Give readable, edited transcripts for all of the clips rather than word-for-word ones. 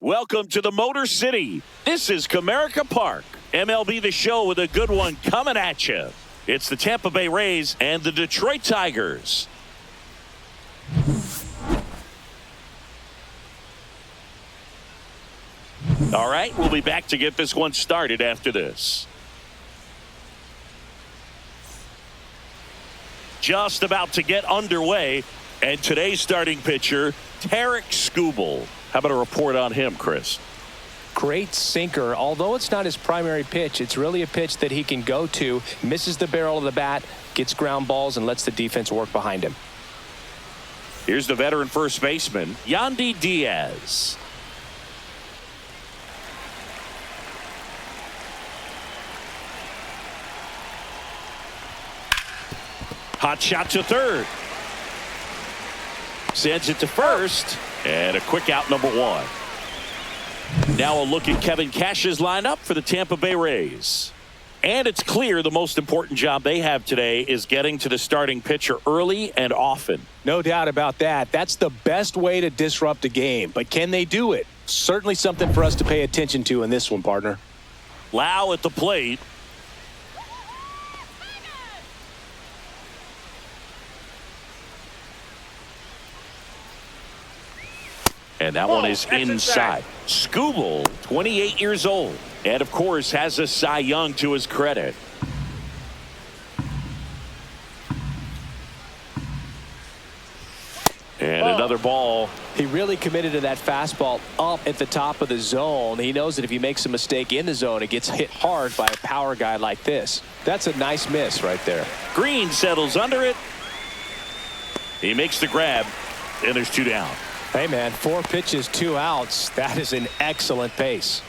Welcome to the Motor City. This is Comerica Park. MLB The Show with a good one coming at you. It's the Tampa Bay Rays and the Detroit Tigers. All right, we'll be back to get this one started after this. Just about to get underway, and today's starting pitcher, Tarik Skubal. How about a report on him, Chris? Great sinker. Although it's not his primary pitch, it's really a pitch that he can go to, misses the barrel of the bat, gets ground balls, and lets the defense work behind him. Here's the veteran first baseman, Yandy Diaz. Hot shot to third. Sends it to first. And a quick out, number one. Now a look at Kevin Cash's lineup for the Tampa Bay Rays. And it's clear the most important job they have today is getting to the starting pitcher early and often. No doubt about that. That's the best way to disrupt a game. But can they do it? Certainly something for us to pay attention to in this one, partner. Lau at the plate. And that one is inside. Skubal, 28 years old. And, of course, has a Cy Young to his credit. And another ball. He really committed to that fastball up at the top of the zone. He knows that if he makes a mistake in the zone, it gets hit hard by a power guy like this. That's a nice miss right there. Green settles under it. He makes the grab, and there's two down. Hey, man, 4 pitches, 2 outs. That is an excellent pace.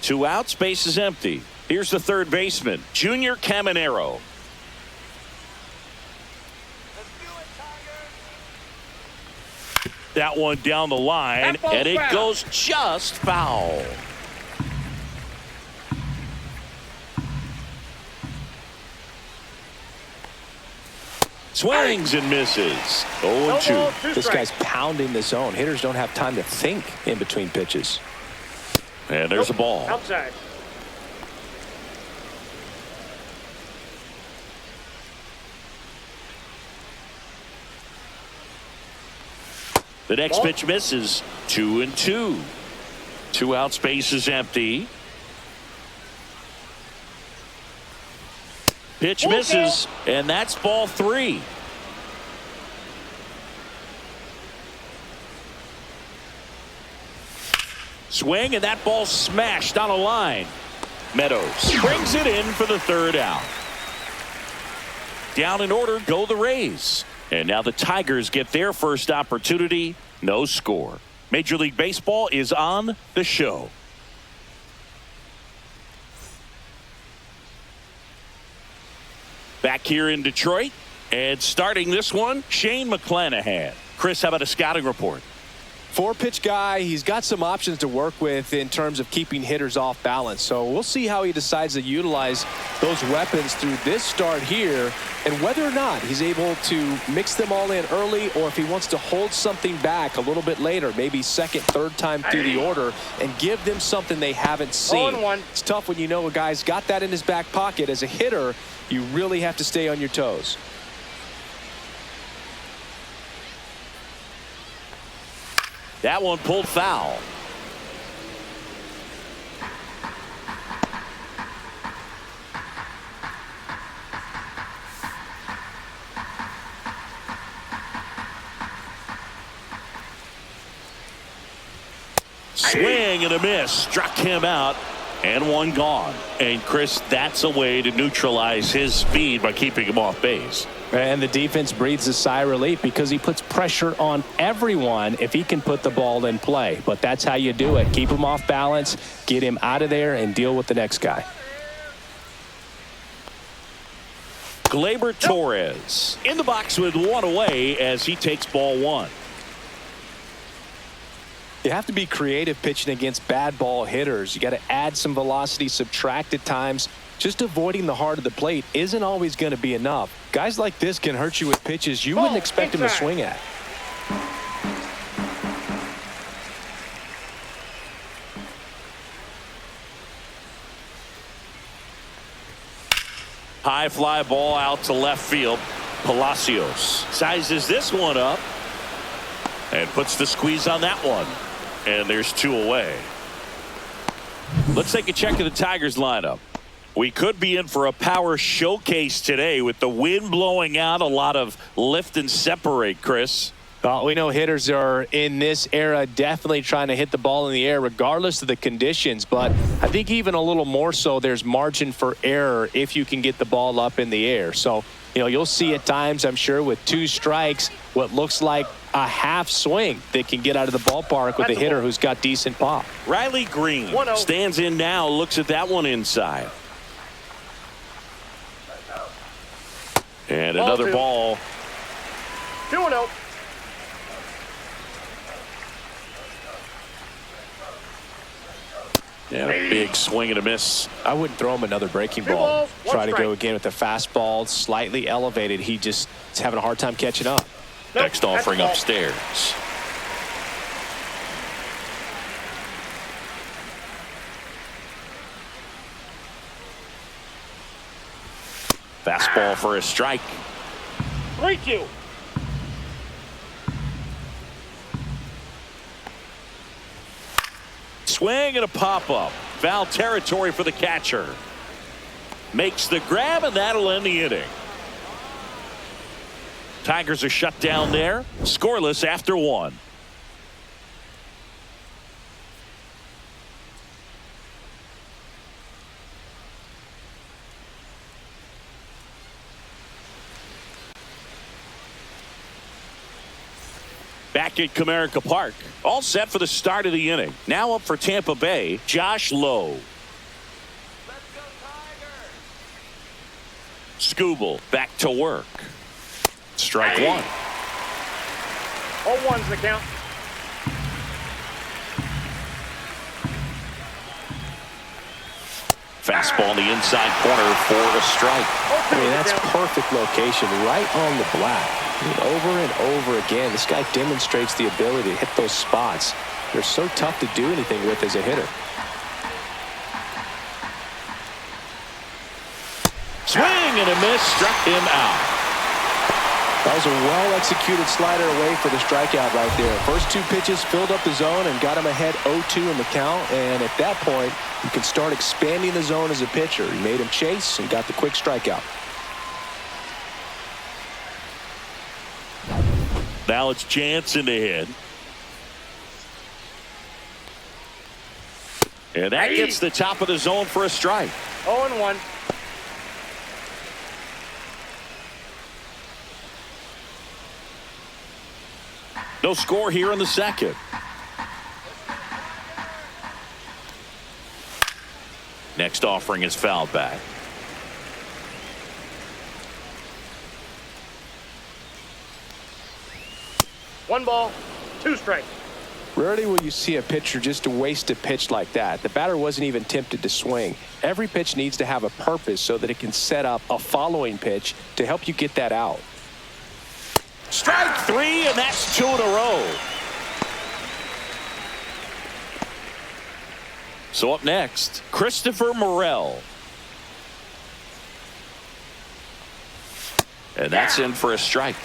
2 outs, base is empty. Here's the third baseman, Junior Caminero. That one down the line, and it goes just foul. Swings and misses. 0-2. This guy's pounding the zone. Hitters don't have time to think in between pitches. And there's a ball. Outside. The next pitch misses. 2-2. 2 outs, base is empty. Pitch misses, and that's ball 3. Swing, and that ball smashed on a line. Meadows brings it in for the third out. Down in order go the Rays. And now the Tigers get their first opportunity. No score. Major League Baseball is on the show. Back here in Detroit, and starting this one, Shane McClanahan. Chris, how about a scouting report? 4-pitch guy. He's got some options to work with in terms of keeping hitters off balance. So we'll see how he decides to utilize those weapons through this start here, and whether or not he's able to mix them all in early, or if he wants to hold something back a little bit later, maybe second, third time through the order, and give them something they haven't seen. It's tough when you know a guy's got that in his back pocket. As a hitter, you really have to stay on your toes. That one pulled foul. Swing and a miss. Struck him out. And one gone. And Chris, that's a way to neutralize his speed by keeping him off base. And the defense breathes a sigh of relief because he puts pressure on everyone if he can put the ball in play. But that's how you do it. Keep him off balance, get him out of there, and deal with the next guy. Gleyber Torres in the box with one away as he takes ball 1. You have to be creative pitching against bad ball hitters. You got to add some velocity, subtract at times. Just avoiding the heart of the plate isn't always going to be enough. Guys like this can hurt you with pitches you wouldn't expect him to swing at. High fly ball out to left field. Palacios sizes this one up and puts the squeeze on that one. And there's 2 away. Let's take a check of the Tigers lineup. We could be in for a power showcase today with the wind blowing out. A lot of lift and separate, Chris. Well, we know hitters are in this era definitely trying to hit the ball in the air regardless of the conditions. But I think even a little more so there's margin for error if you can get the ball up in the air. So, you'll see at times, I'm sure, with 2 strikes, what looks like a half swing that can get out of the ballpark with a hitter who's got decent pop. Riley Green stands in now, looks at that one inside. And another ball. 2-0. And a big swing and a miss. I wouldn't throw him another breaking ball. Try to go again with the fastball, slightly elevated. He just is having a hard time catching up. Next offering upstairs. Fastball for a strike. 3-2. Swing and a pop-up. Foul territory for the catcher. Makes the grab, and that'll end the inning. Tigers are shut down there. Scoreless after 1. Back at Comerica Park. All set for the start of the inning. Now up for Tampa Bay, Josh Lowe. Skubal back to work. Strike 1. 0-1's the count. Fastball in the inside corner for a strike. I mean, that's perfect location, right on the black. I mean, over and over again, this guy demonstrates the ability to hit those spots. They're so tough to do anything with as a hitter. Swing and a miss, struck him out. That was a well-executed slider away for the strikeout right there. First 2 pitches filled up the zone and got him ahead 0-2 in the count. And at that point, you can start expanding the zone as a pitcher. He made him chase and got the quick strikeout. Now it's Jansen to hit. And that gets the top of the zone for a strike. 0-1. No score here in the second. Next offering is fouled back. One ball, 2 strikes. Rarely will you see a pitcher just waste a pitch like that. The batter wasn't even tempted to swing. Every pitch needs to have a purpose so that it can set up a following pitch to help you get that out. Strike 3, and that's 2 in a row. So up next, Christopher Morel. And that's in for a strike.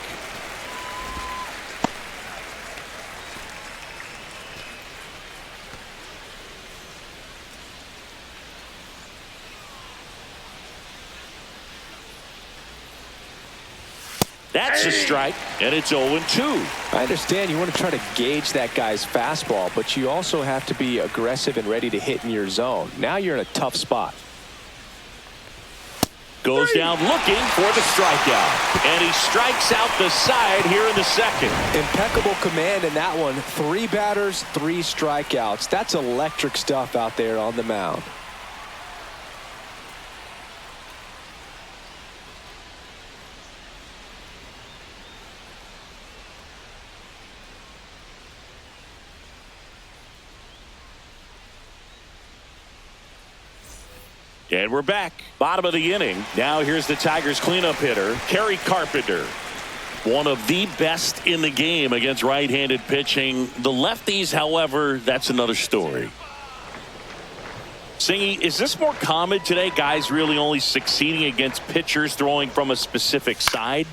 That's a strike, and it's 0-2. I understand you want to try to gauge that guy's fastball, but you also have to be aggressive and ready to hit in your zone. Now you're in a tough spot. Goes down looking for the strikeout, and he strikes out the side here in the second. Impeccable command in that one. 3 batters, 3 strikeouts. That's electric stuff out there on the mound. And we're back. Bottom of the inning. Now here's the Tigers cleanup hitter, Kerry Carpenter. One of the best in the game against right-handed pitching. The lefties, however, that's another story. Singy, is this more common today? Guys really only succeeding against pitchers throwing from a specific side?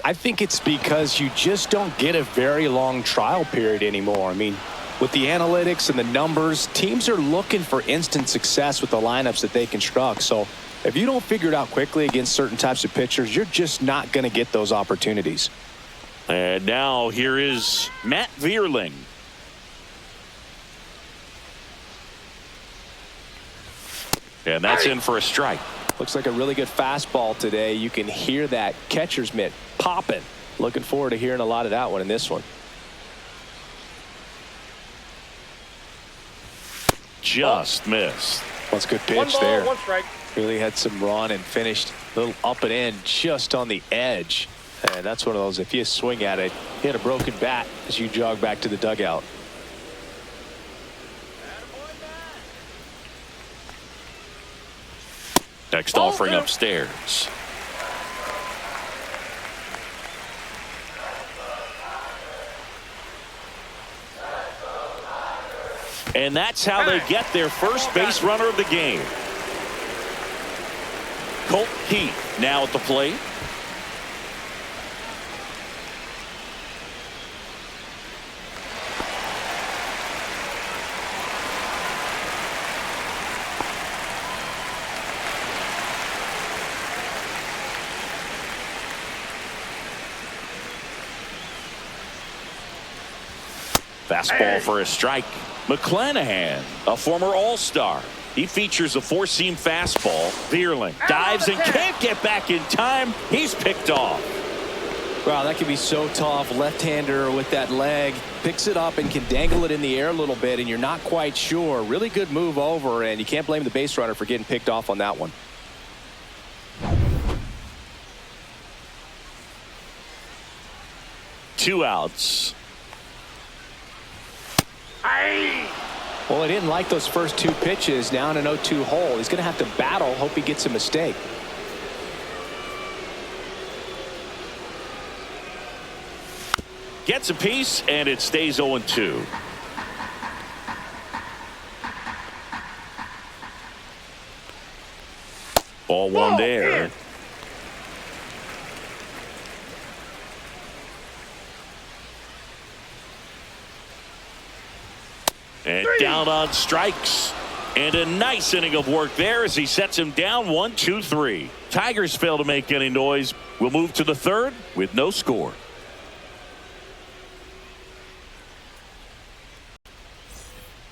I think it's because you just don't get a very long trial period anymore. I mean, with the analytics and the numbers, teams are looking for instant success with the lineups that they construct. So if you don't figure it out quickly against certain types of pitchers, you're just not going to get those opportunities. And now here is Matt Vierling. And that's in for a strike. Looks like a really good fastball today. You can hear that catcher's mitt popping. Looking forward to hearing a lot of that one in this one. Just missed. That's a good pitch One ball, there. one strike. Really had some run and finished a little up and in just on the edge. And that's one of those, if you swing at it, hit a broken bat as you jog back to the dugout. Next offering upstairs. And that's how they get their first base runner of the game. Colt Keith now at the plate. Fastball for a strike. McClanahan, a former All-Star. He features a four-seam fastball. Vierling dives and can't get back in time. He's picked off. Wow, that can be so tough. Left-hander with that leg. Picks it up and can dangle it in the air a little bit, and you're not quite sure. Really good move over, and you can't blame the base runner for getting picked off on that one. Two outs. Well, he didn't like those first two pitches. Now in an 0-2 hole. He's going to have to battle. Hope he gets a mistake. Gets a piece, and it stays 0-2. Ball one there. And down on strikes. And a nice inning of work there as he sets him down 1-2-3. Tigers fail to make any noise. We'll move to the third with no score.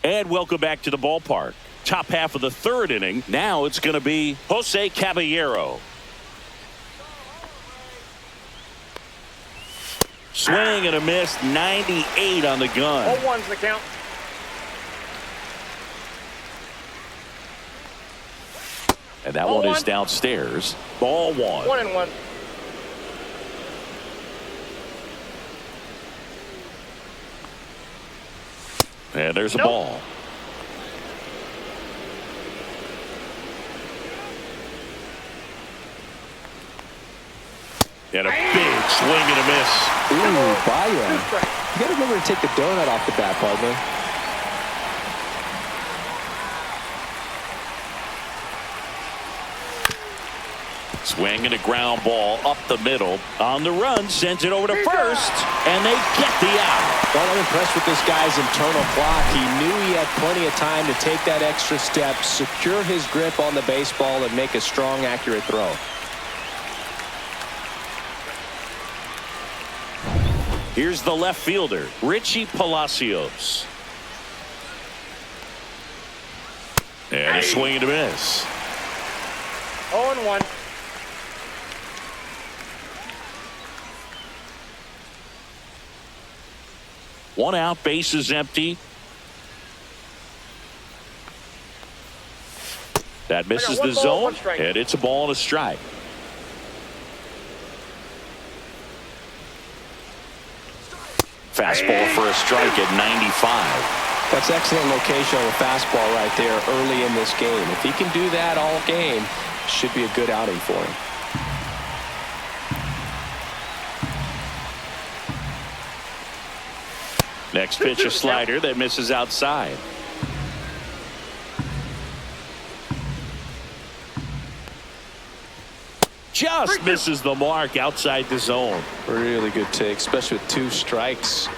And welcome back to the ballpark. Top half of the third inning. Now it's going to be Jose Caballero. Swing and a miss. 98 on the gun. 0-1's the count. And that one is downstairs. Ball one. 1-1. And there's a ball. And a big swing and a miss. Ooh, Byron. You got to remember to take the donut off the bat, partner. Swing and a ground ball up the middle. On the run, sends it over to first, and they get the out. Well, I'm impressed with this guy's internal clock. He knew he had plenty of time to take that extra step, secure his grip on the baseball, and make a strong, accurate throw. Here's the left fielder, Richie Palacios. And a swing and a miss. 0-1. One out, base is empty. That misses the zone, and it's a ball and a strike. Fastball for a strike at 95. That's excellent location on the fastball right there early in this game. If he can do that all game, should be a good outing for him. Next pitch, a slider that misses outside. just misses the mark outside the zone. Really good take, especially with 2 strikes.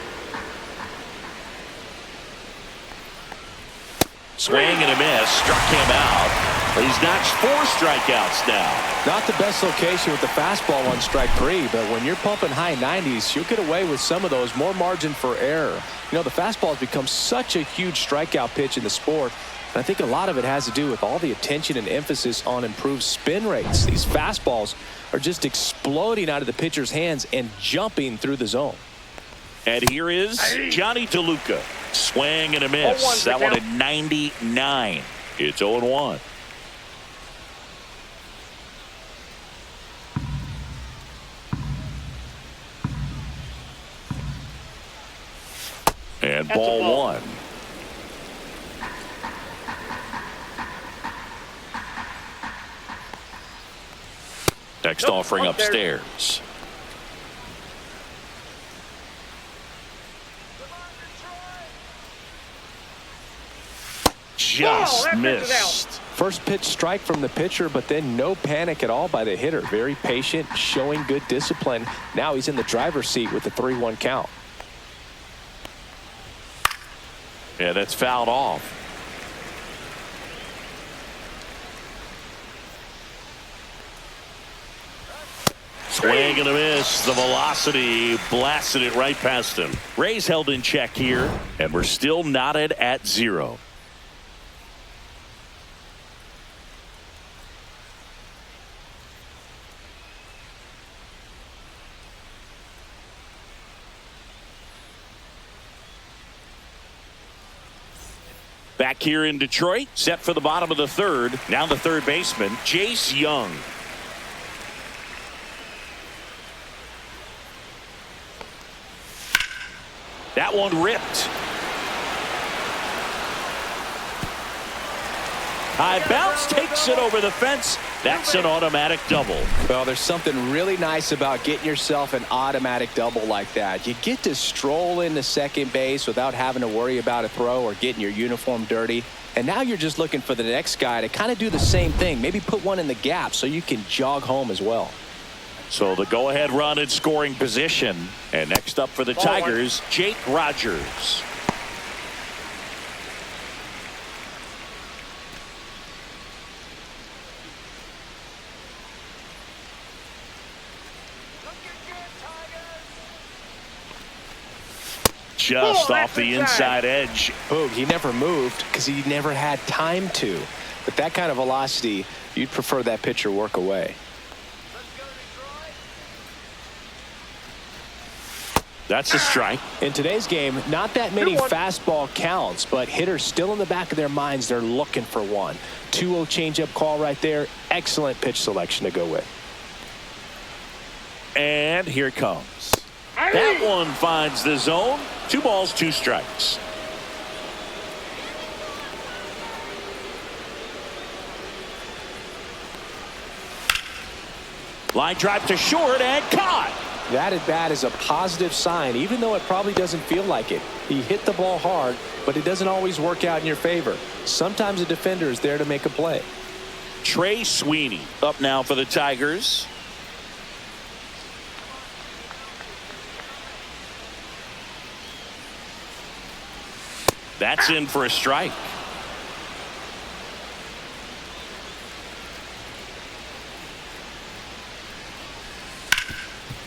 Swing and a miss. Struck him out. He's notched 4 strikeouts now. Not the best location with the fastball on strike 3, but when you're pumping high 90s, you'll get away with some of those. More margin for error. You know, the fastball has become such a huge strikeout pitch in the sport. And I think a lot of it has to do with all the attention and emphasis on improved spin rates. These fastballs are just exploding out of the pitcher's hands and jumping through the zone. And here is Johnny DeLuca. Swing and a miss. That one at 99. It's 0-1. And ball 1. Next offering upstairs. Just missed. First pitch strike from the pitcher, but then no panic at all by the hitter. Very patient, showing good discipline. Now he's in the driver's seat with the 3-1 count. Yeah, that's fouled off. Swing and a miss. The velocity blasted it right past him. Rays held in check here, and we're still knotted at 0. Back here in Detroit, set for the bottom of the 3rd. Now the 3rd baseman, Jace Young. That one ripped. High bounce takes it over the fence. That's an automatic double. Well, there's something really nice about getting yourself an automatic double like that. You get to stroll into second base without having to worry about a throw or getting your uniform dirty. And now you're just looking for the next guy to kind of do the same thing. Maybe put one in the gap so you can jog home as well. So the go-ahead run in scoring position. And next up for the Tigers, Jake Rogers. Just off the inside edge. Boog, he never moved because he never had time to. But that kind of velocity, you'd prefer that pitcher work away. That's a strike. In today's game, not that many fastball counts, but hitters still in the back of their minds, they're looking for one. 2-0 changeup call right there. Excellent pitch selection to go with. And here it comes. That one finds the zone. 2 balls, 2 strikes. Line drive to short and caught. That at bat is a positive sign, even though it probably doesn't feel like it. He hit the ball hard, but it doesn't always work out in your favor. Sometimes a defender is there to make a play. Trey Sweeney up now for the Tigers. That's in for a strike.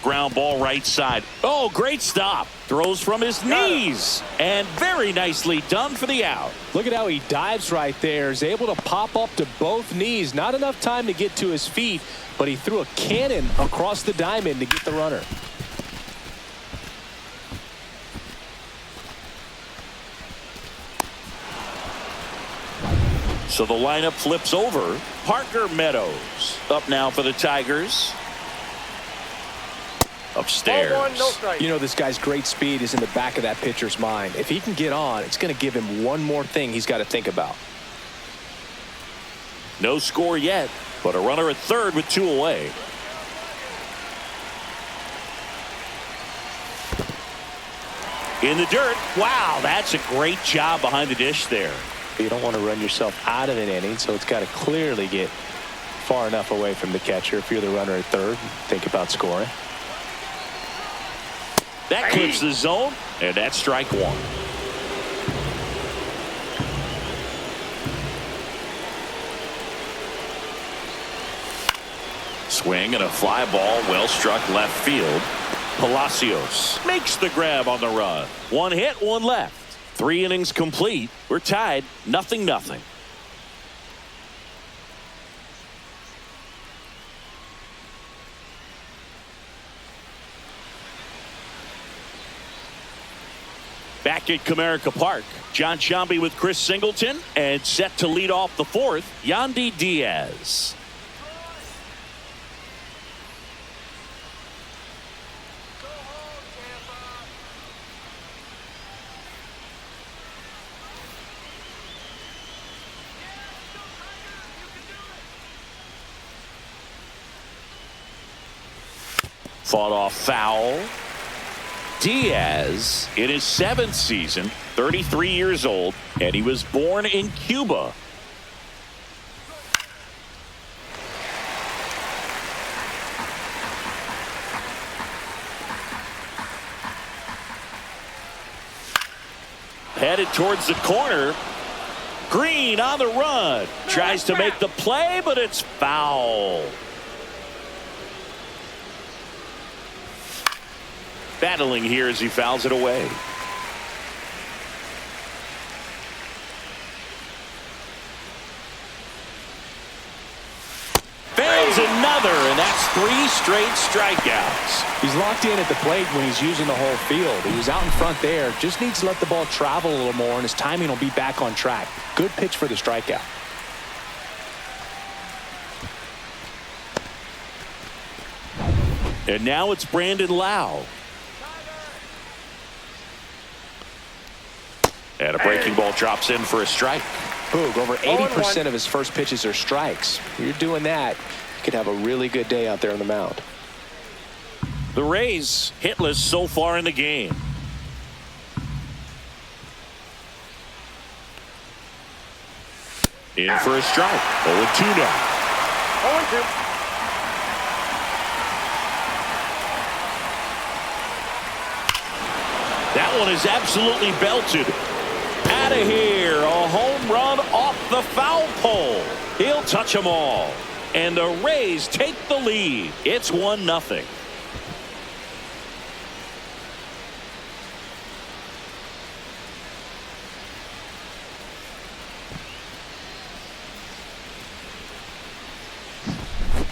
Ground ball right side. Oh, great stop. Throws from his knees. And very nicely done for the out. Look at how he dives right there. Is able to pop up to both knees. Not enough time to get to his feet, but he threw a cannon across the diamond to get the runner. So the lineup flips over. Parker Meadows up now for the Tigers. Upstairs. You know, this guy's great speed is in the back of that pitcher's mind. If he can get on, it's going to give him one more thing he's got to think about. No score yet, but a runner at third with 2 away. In the dirt. Wow, that's a great job behind the dish there. You don't want to run yourself out of an inning, so it's got to clearly get far enough away from the catcher. If you're the runner at third, think about scoring. That clips the zone, and that's strike one. Swing and a fly ball, well struck left field. Palacios makes the grab on the run. One hit, one left. 3 innings complete. We're tied, 0-0. Back at Comerica Park, John Sciambi with Chris Singleton, and set to lead off the fourth, Yandy Diaz. Fought off foul. Diaz in his 7th season, 33 years old, and he was born in Cuba. Headed towards the corner. Green on the run. Tries to make the play, but it's foul. Battling here as he fouls it away. Fails another, and that's 3 straight strikeouts. He's locked in at the plate when he's using the whole field. He was out in front there. Just needs to let the ball travel a little more, and his timing will be back on track. Good pitch for the strikeout. And now it's Brandon Lau. And a breaking ball drops in for a strike. Boog, over 80% of his first pitches are strikes. You're doing that, you could have a really good day out there on the mound. The Rays hitless so far in the game. In for a strike. 0-2 now. 0-2. That one is absolutely belted. Out of here. A home run off the foul pole. He'll touch them all. And the Rays take the lead. It's 1-0.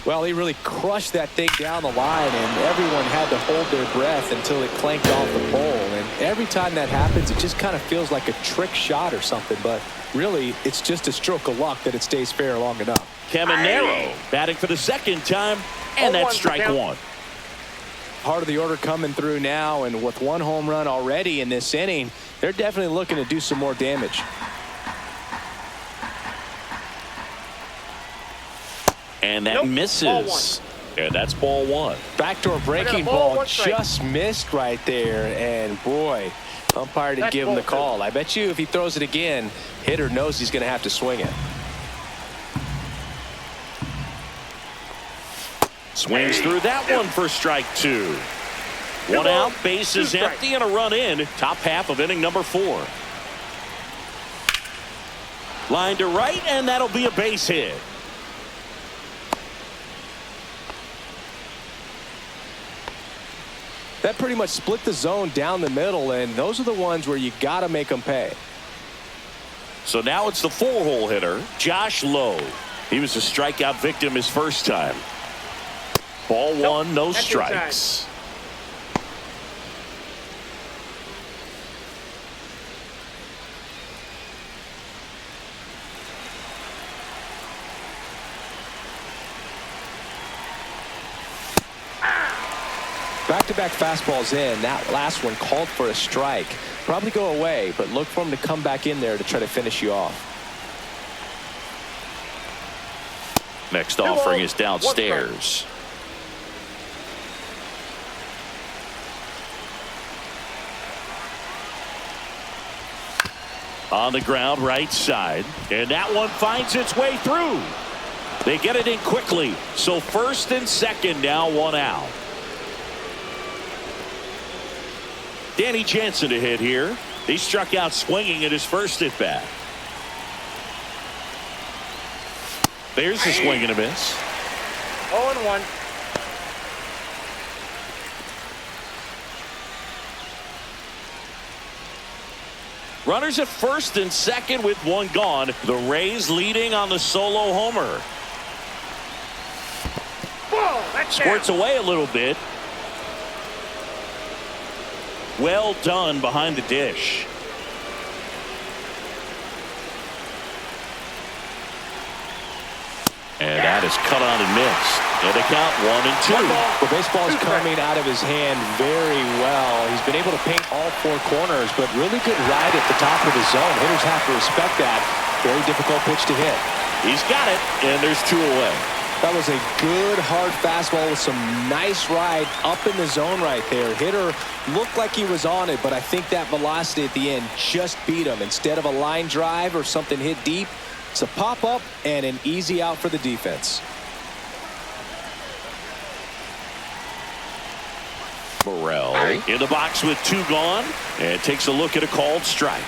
Well, he really crushed that thing down the line, and everyone had to hold their breath until it clanked off the pole. And every time that happens, it just kind of feels like a trick shot or something. But really, it's just a stroke of luck that it stays fair long enough. Caminero batting for the second time, and that's strike one. Part of the order coming through now, and with 1 home run already in this inning, they're definitely looking to do some more damage. And that misses. And that's ball 1. Backdoor breaking ball just missed right there. And boy, umpire didn't give him the call. I bet you if he throws it again, hitter knows he's going to have to swing it. Swings through that one for strike 2. 1 out, base is empty, and a run in. Top half of inning number 4. Line to right, and that'll be a base hit. That pretty much split the zone down the middle, and those are the ones where you got to make them pay. So now it's the 4-hole hitter, Josh Lowe. He was a strikeout victim his first time. Ball 1, no strikes. Back-to-back fastballs in. That last one called for a strike. Probably go away, but look for him to come back in there to try to finish you off. Next offering is downstairs. On the ground, right side. And that one finds its way through. They get it in quickly. So first and second, now one out. Danny Jansen to hit here. He struck out swinging at his first at bat. There's the swing and a miss. 0-1. Runners at first and second with one gone. The Rays leading on the solo homer. Whoa, that's Squirts away a little bit. Well done behind the dish. And that is cut on and missed. And they count 1-2. The baseball is coming out of his hand very well. He's been able to paint all four corners, but really good ride at the top of the zone. Hitters have to respect that. Very difficult pitch to hit. He's got it, and there's two away. That was a good hard fastball with some nice ride up in the zone right there. Hitter looked like he was on it, but I think that velocity at the end just beat him. Instead of a line drive or something hit deep, it's a pop-up and an easy out for the defense. Morel in the box with two gone and takes a look at a called strike.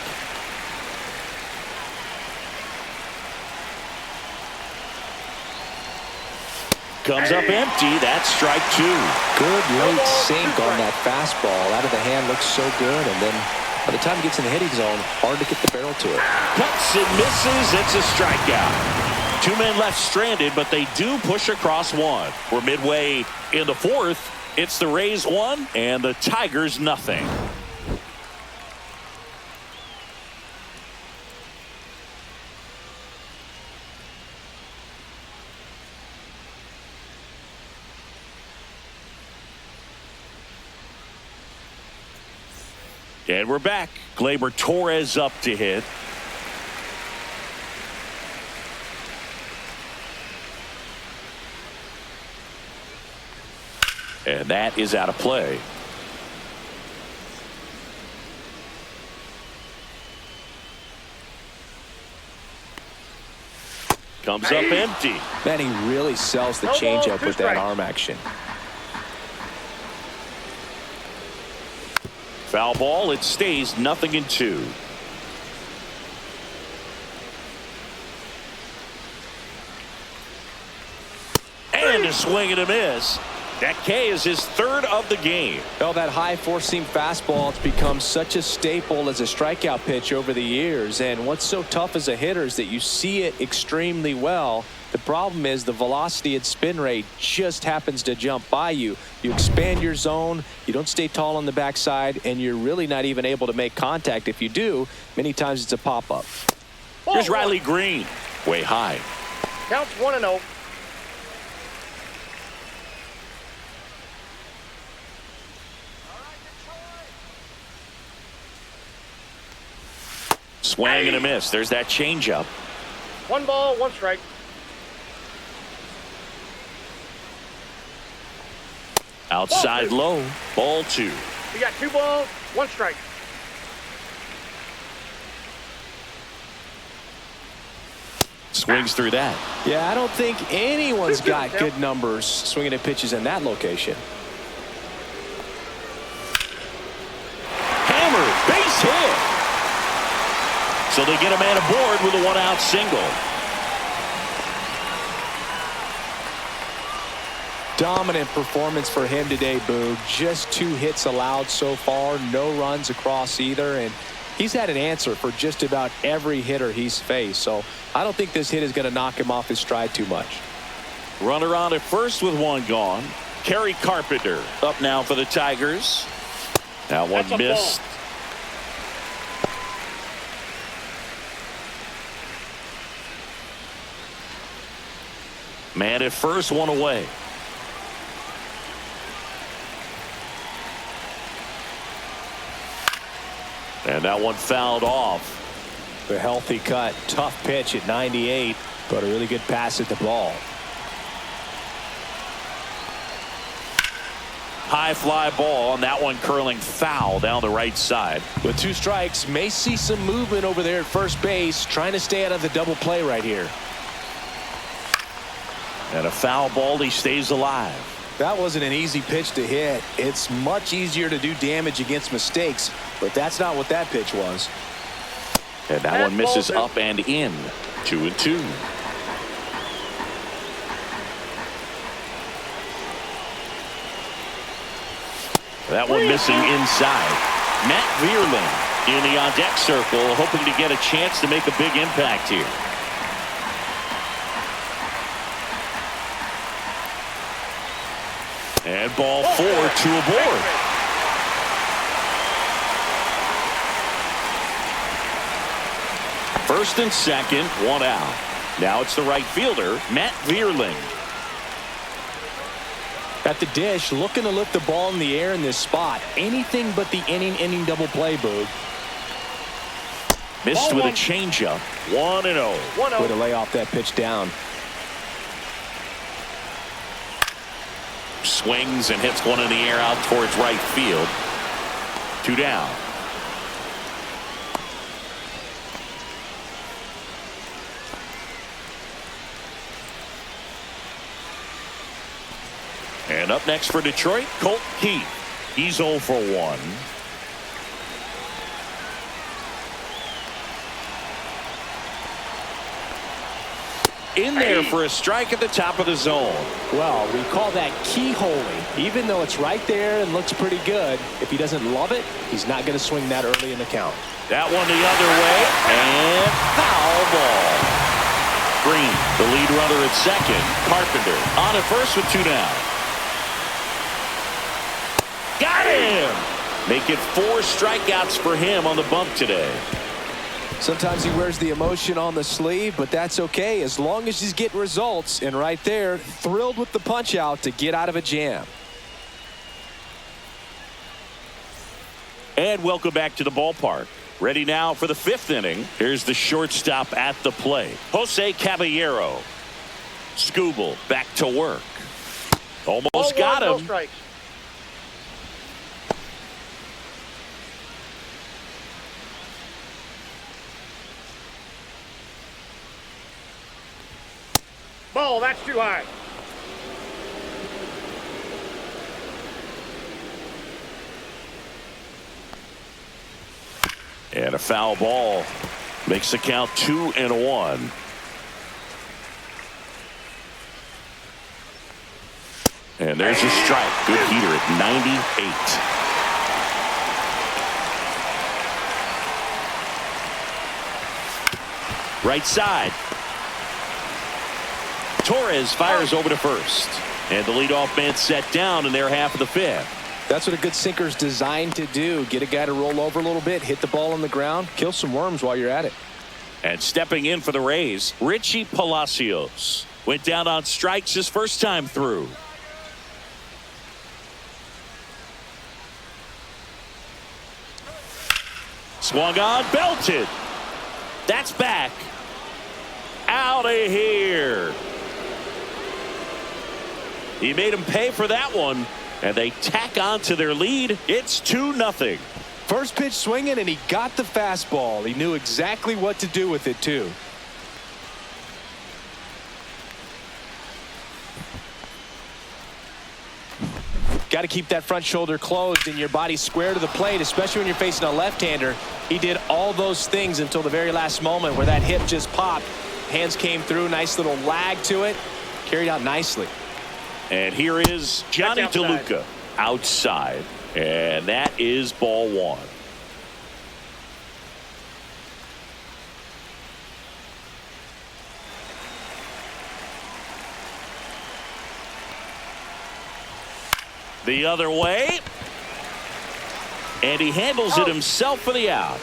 Comes up empty. That's strike two. Good late sink on that fastball. Out of the hand looks so good, and then by the time it gets in the hitting zone, hard to get the barrel to it. Cuts and misses. It's a strikeout. Two men left stranded, but they do push across one. We're midway in the fourth. It's the Rays 1 and the Tigers nothing. And we're back. Gleyber Torres up to hit. And that is out of play. Comes up empty. Man, he really sells the changeup with that arm action. Foul ball. It stays 0-2. And a swing and a miss. That K is his third of the game. Well, that high four-seam fastball has become such a staple as a strikeout pitch over the years. And what's so tough as a hitter is that you see it extremely well. The problem is the velocity and spin rate just happens to jump by you. You expand your zone, you don't stay tall on the backside, and you're really not even able to make contact. If you do, many times it's a pop-up. Here's Riley Green. Way high. Counts 1-0. Swing and a miss. There's that changeup. 1 ball, 1 strike. Outside low. Ball 2. You got 2 balls, 1 strike. Swings through that. Yeah, I don't think anyone's got good numbers swinging at pitches in that location. Hammer, base hit. So they get a man aboard with a 1-out single. Dominant performance for him today, Boog. Just 2 hits allowed so far, no runs across either, and he's had an answer for just about every hitter he's faced. So I don't think this hit is going to knock him off his stride too much. Runner on at first with 1 gone. Kerry Carpenter up now for the Tigers. Now one missed. Man at first, 1 away. And that one fouled off. A healthy cut, tough pitch at 98, but a really good pass at the ball. High fly ball, and that one curling foul down the right side. With 2 strikes, may see some movement over there at first base, trying to stay out of the double play right here. And a foul ball. He stays alive. That wasn't an easy pitch to hit. It's much easier to do damage against mistakes, but that's not what that pitch was. And that one misses up and in. 2-2. That one missing inside. Matt Vierling in the on-deck circle, hoping to get a chance to make a big impact here. And ball 4, 2 aboard. First and second, 1 out. Now it's the right fielder, Matt Vierling. At the dish, looking to lift the ball in the air in this spot. Anything but the inning double play, Boog. Missed with a changeup. 1-0. Way to lay off that pitch down. Swings and hits one in the air out towards right field. 2 down. And up next for Detroit, Colt Keith. He's 0 for 1. In there for a strike at the top of the zone. Well, we call that keyholing. Even though it's right there and looks pretty good, if he doesn't love it, he's not going to swing that early in the count. That one the other way, and foul ball. Green, the lead runner at second. Carpenter on at first with 2 down. Got him! Make it 4 strikeouts for him on the bump today. Sometimes he wears the emotion on the sleeve, but that's okay as long as he's getting results. And right there, thrilled with the punch out to get out of a jam. And welcome back to the ballpark. Ready now for the 5th inning. Here's the shortstop at the plate, Jose Caballero. Skubal back to work. Almost got him. Strikes. Ball, that's too high. And a foul ball makes the count 2-1. And there's a strike. Good heater at 98. Right side. Torres fires over to first. And the leadoff man set down in their half of the 5th. That's what a good sinker's designed to do. Get a guy to roll over a little bit, hit the ball on the ground, kill some worms while you're at it. And stepping in for the Rays, Richie Palacios. Went down on strikes his first time through. Swung on, belted. That's back. Out of here. He made him pay for that one, and they tack on to their lead. It's 2-0. First pitch swinging, and he got the fastball. He knew exactly what to do with it, too. Got to keep that front shoulder closed and your body square to the plate, especially when you're facing a left-hander. He did all those things until the very last moment where that hip just popped. Hands came through, nice little lag to it. Carried out nicely. And here is Johnny DeLuca outside. And that is ball 1. The other way. And he handles it himself for the out.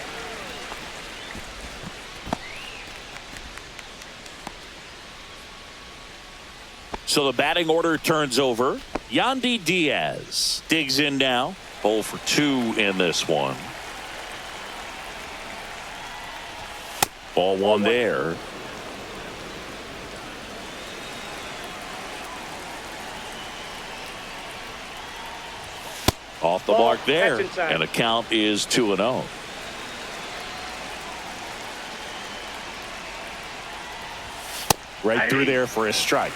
So the batting order turns over. Yandy Diaz digs in now. 0 for 2 in this one. Ball 1 there. Off the mark there. And the count is 2-0. Right through there for a strike.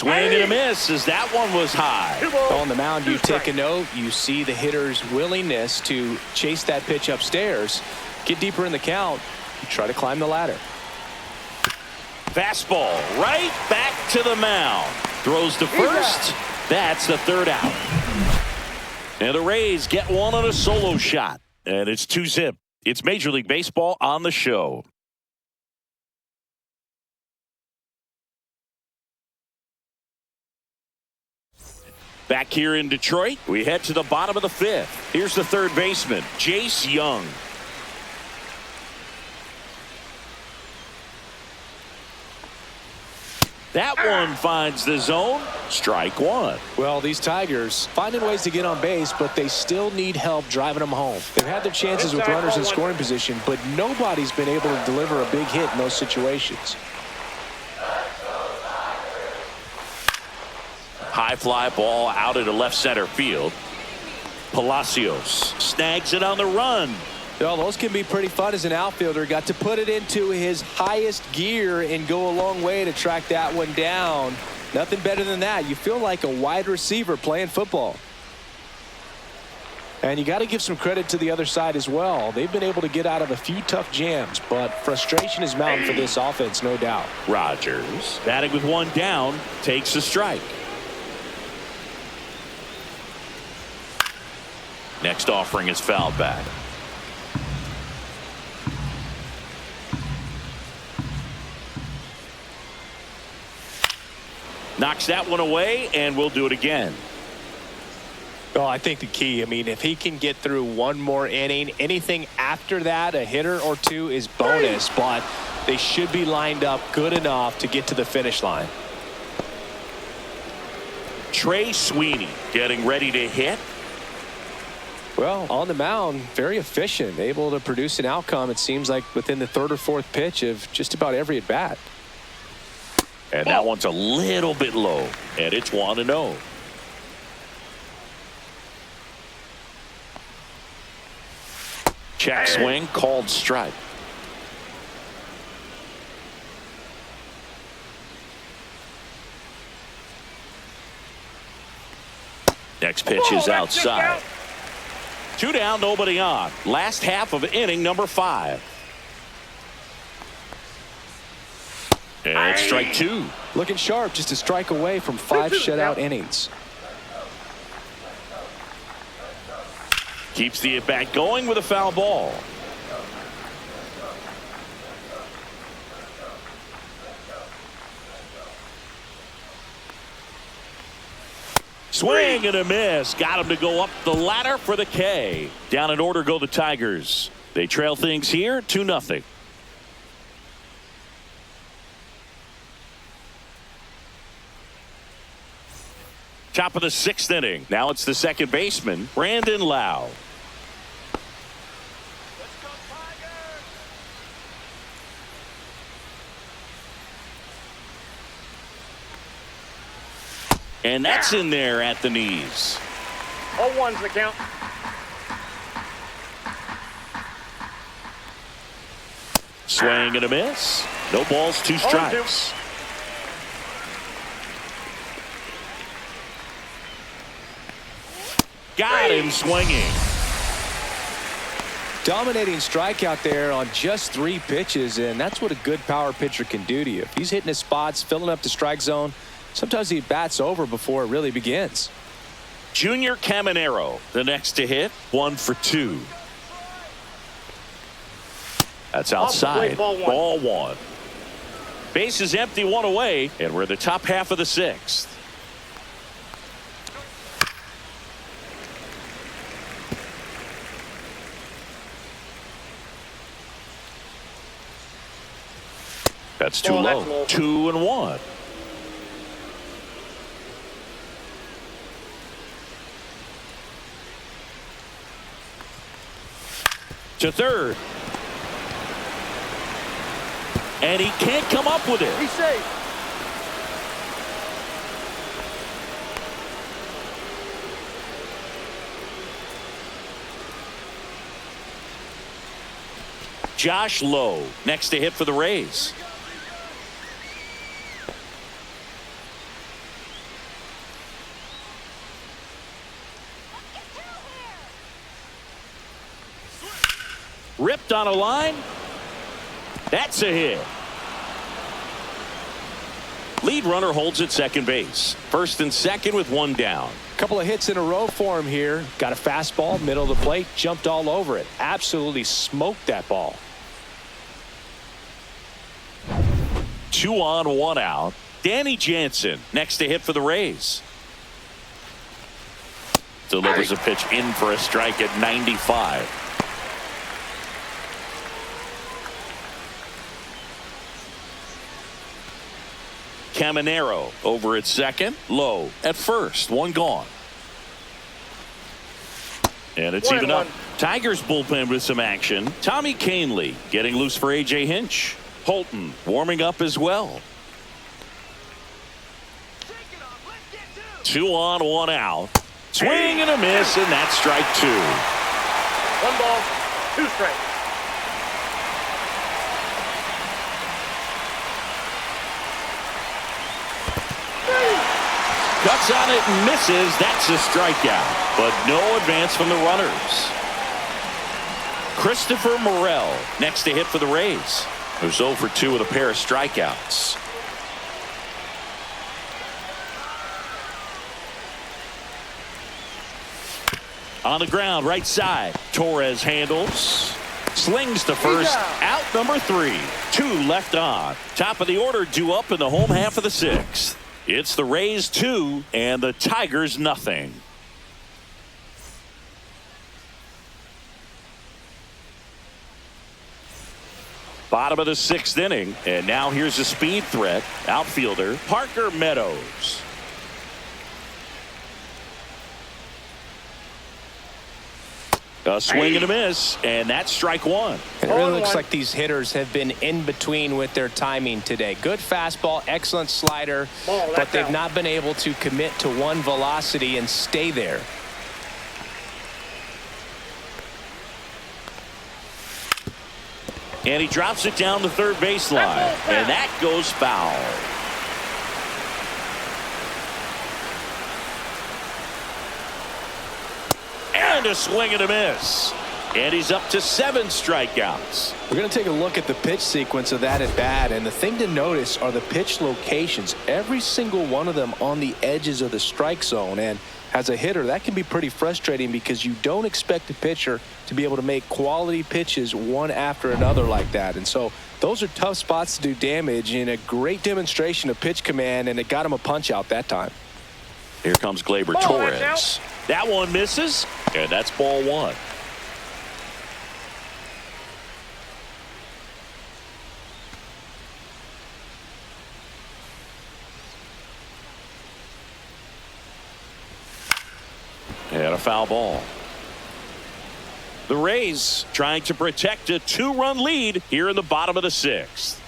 Swing and a miss as that one was high. On the mound, you take a note. You see the hitter's willingness to chase that pitch upstairs, get deeper in the count, you try to climb the ladder. Fastball right back to the mound. Throws to first. That's the third out. And the Rays get one on a solo shot. And it's 2-zip. It's Major League Baseball on the show. Back here in Detroit, we head to the bottom of the fifth. Here's the third baseman, Jace Young. That one finds the zone. Strike one. Well, these Tigers finding ways to get on base, but they still need help driving them home. They've had their chances with runners in scoring position, but nobody's been able to deliver a big hit in those situations. High fly ball out into left center field. Palacios snags it on the run. Well, those can be pretty fun as an outfielder. Got to put it into his highest gear and go a long way to track that one down. Nothing better than that. You feel like a wide receiver playing football. And you got to give some credit to the other side as well. They've been able to get out of a few tough jams, but frustration is mounting for this offense, no doubt. Rogers, batting with one down, takes a strike. Next offering is fouled back. Knocks that one away, and we'll do it again. Well, I think the key, if he can get through one more inning, anything after that, a hitter or two is bonus, but they should be lined up good enough to get to the finish line. Trey Sweeney getting ready to hit. Well, on the mound, very efficient, able to produce an outcome, it seems like, within the third or fourth pitch of just about every at bat. And that one's a little bit low, and it's 1-0. Check swing, called strike. Next pitch is outside. 2 down, nobody on. Last half of inning number 5. And strike 2. Looking sharp, just a strike away from 5 shutout innings. Keeps the at-bat going with a foul ball. Swing and a miss. Got him to go up the ladder for the K. Down in order go the Tigers. They trail things here 2-0. Top of the 6th inning. Now it's the second baseman, Brandon Lau. And that's in there at the knees. 0-1's the count. Swing and a miss. No balls, 2 strikes. Got him swinging. Dominating strikeout there on just 3 pitches, and that's what a good power pitcher can do to you. If he's hitting his spots, filling up the strike zone, sometimes he bats over before it really begins. Junior Caminero, the next to hit, 1 for 2. That's outside. Ball 1. Base is empty, 1 away, and we're in the top half of the 6th. That's too low. 2-1. To third. And he can't come up with it. He's safe. Josh Lowe next to hit for the Rays. Ripped on a line. That's a hit. Lead runner holds at second base. First and second with one down. Couple of hits in a row for him here. Got a fastball, middle of the plate, jumped all over it. Absolutely smoked that ball. 2 on, 1 out. Danny Jansen next to hit for the Rays. Delivers a pitch in for a strike at 95. Caminero over at second, low at first, one gone. And it's even up. Tigers bullpen with some action. Tommy Kahnle getting loose for A.J. Hinch. Holton warming up as well. 2 on, 1 out. Swing and a miss, and that's strike 2. 1 ball, 2 strikes. Cuts on it and misses. That's a strikeout, but no advance from the runners. Christopher Morel next to hit for the Rays, who's 0 for 2 with a pair of strikeouts. On the ground, right side. Torres handles. Slings to first. Out number 3. 2 left on. Top of the order due up in the home half of the 6th. It's the Rays 2 and the Tigers nothing. Bottom of the 6th inning, and now here's a speed threat. Outfielder Parker Meadows. A swing and a miss, and that's strike 1. It really looks like these hitters have been in between with their timing today. Good fastball, excellent slider, but they've not been able to commit to one velocity and stay there. And he drops it down the third baseline, and that goes foul. And a swing and a miss. And he's up to 7 strikeouts. We're going to take a look at the pitch sequence of that at bat, and the thing to notice are the pitch locations. Every single one of them on the edges of the strike zone, and as a hitter, that can be pretty frustrating because you don't expect a pitcher to be able to make quality pitches one after another like that. And so those are tough spots to do damage, and a great demonstration of pitch command, and it got him a punch out that time. Here comes Gleyber Torres. That one misses, and that's ball 1. And a foul ball. The Rays trying to protect a 2-run lead here in the bottom of the 6th.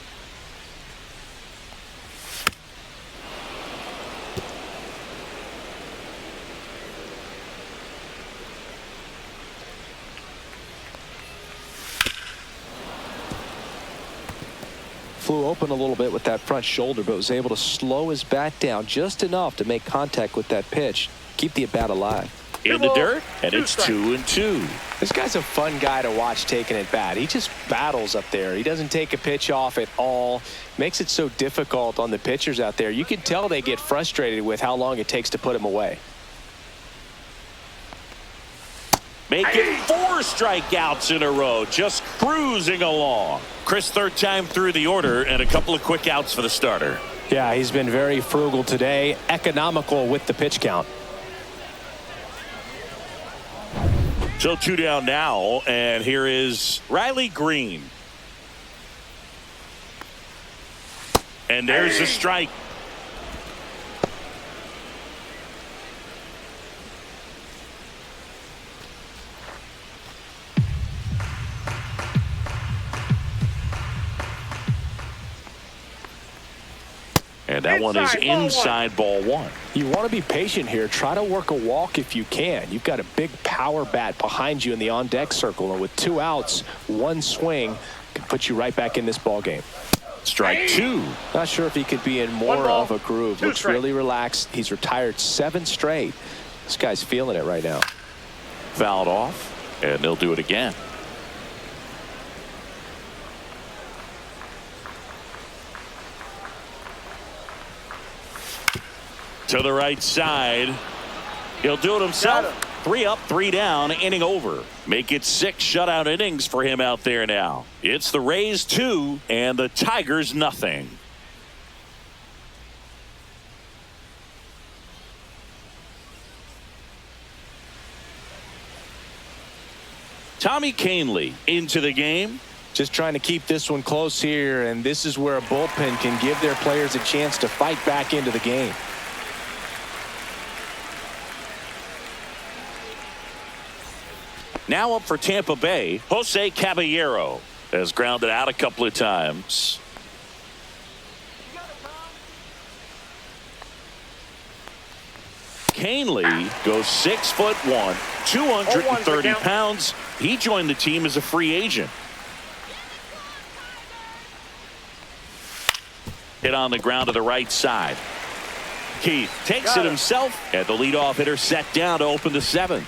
Flew open a little bit with that front shoulder, but was able to slow his bat down just enough to make contact with that pitch. Keep the at bat alive. In the dirt, and it's 2-2. This guy's a fun guy to watch taking at bat. He just battles up there. He doesn't take a pitch off at all. Makes it so difficult on the pitchers out there. You can tell they get frustrated with how long it takes to put him away. Making 4 strikeouts in a row, just cruising along. Chris, 3rd time through the order, and a couple of quick outs for the starter. Yeah, he's been very frugal today, economical with the pitch count. So 2 down now, and here is Riley Green. And there's a strike. And that one is inside ball 1. You want to be patient here. Try to work a walk if you can. You've got a big power bat behind you in the on-deck circle, and with 2 outs, 1 swing can put you right back in this ball game. Strike 2. Not sure if he could be in more of a groove. Looks really relaxed. He's retired 7 straight. This guy's feeling it right now. Fouled off, and they'll do it again. To the right side. He'll do it himself. 3 up, 3 down, inning over. Make it 6 shutout innings for him out there now. It's the Rays 2 and the Tigers nothing. Tommy Kahnle into the game. Just trying to keep this one close here, and this is where a bullpen can give their players a chance to fight back into the game. Now up for Tampa Bay, Jose Caballero has grounded out a couple of times. Kahnle goes 6'1", 230 pounds. He joined the team as a free agent. Hit on the ground to the right side. Keith takes it himself, and the leadoff hitter set down to open the 7th.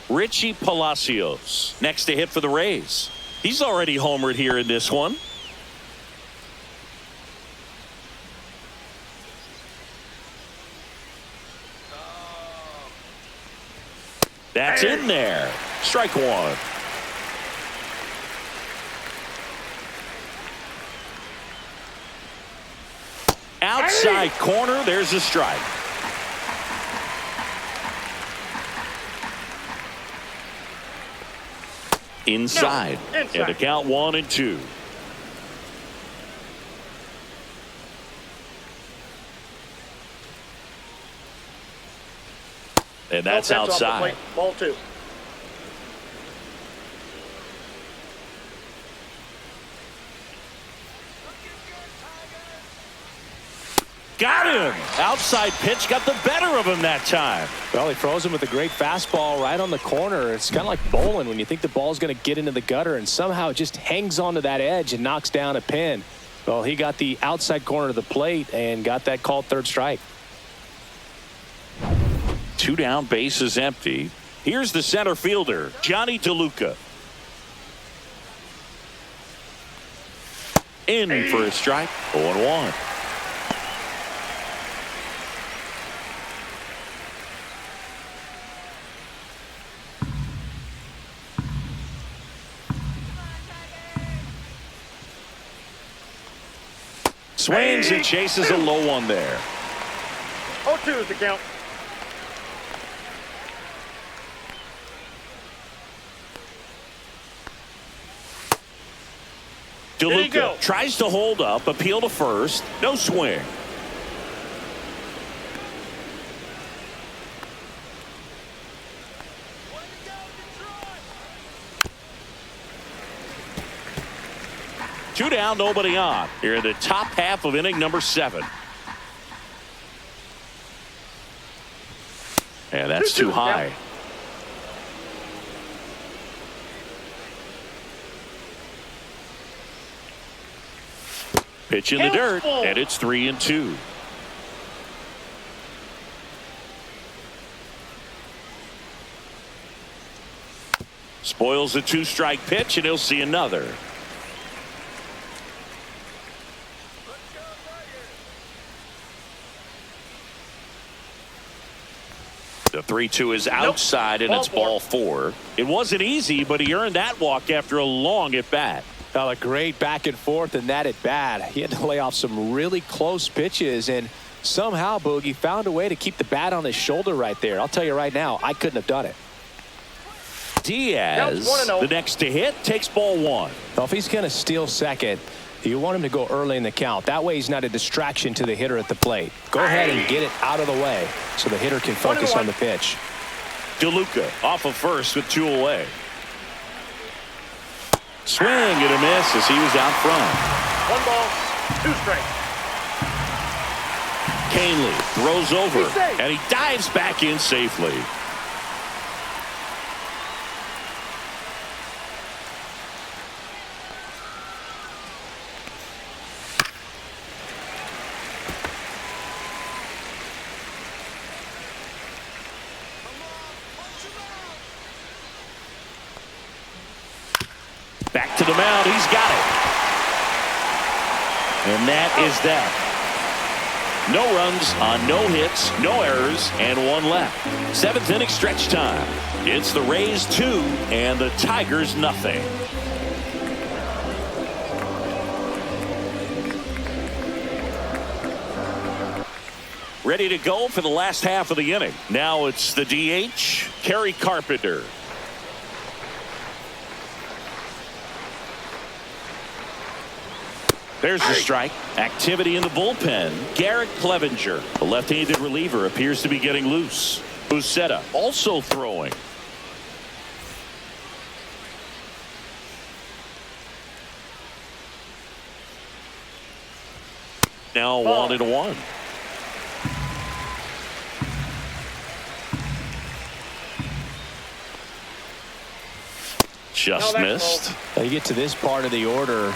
Richie Palacios next to hit for the Rays. He's already homered here in this one. That's in there. Strike 1. Outside corner, there's a strike. Inside. And the count 1-2. And that's outside. Ball 2. Got him. Outside pitch got the better of him that time. Well, he froze him with a great fastball right on the corner. It's kind of like bowling when you think the ball's going to get into the gutter, and somehow it just hangs onto that edge and knocks down a pin. Well, he got the outside corner of the plate and got that called third strike. 2 down, bases empty. Here's the center fielder, Johnny DeLuca. In for a strike. 0-1. Swings and chases a low one there. 0-2 is the count. DeLuca tries to hold up, appeal to first, no swing. Two down, nobody on. Here in the top half of inning number 7. And that's too high. Pitch in the dirt, and it's 3-2. Spoils the 2-strike pitch, and he'll see another. The 3-2 is outside, and it's ball 4. It wasn't easy, but he earned that walk after a long at-bat. Well, a great back and forth in that at bat. He had to lay off some really close pitches, and somehow Boogie found a way to keep the bat on his shoulder right there. I'll tell you right now, I couldn't have done it. Diaz, the next to hit, takes ball 1. Well, if he's going to steal second, you want him to go early in the count. That way he's not a distraction to the hitter at the plate. Go ahead and get it out of the way so the hitter can focus on the pitch. DeLuca off of first with 2 away. Swing and a miss as he was out front. 1 ball, 2 strikes. Kahnle throws over, and he dives back in safely. Back to the mound. He's got it. And that is that. No runs on no hits, no errors, and one left. 7th inning stretch time. It's the Rays 2 and the Tigers nothing. Ready to go for the last half of the inning. Now it's the DH, Kerry Carpenter. There's the strike. Activity in the bullpen. Garrett Clevenger, the left-handed reliever, appears to be getting loose. Uceta also throwing. Now 1-1. Just missed. Now you get to this part of the order.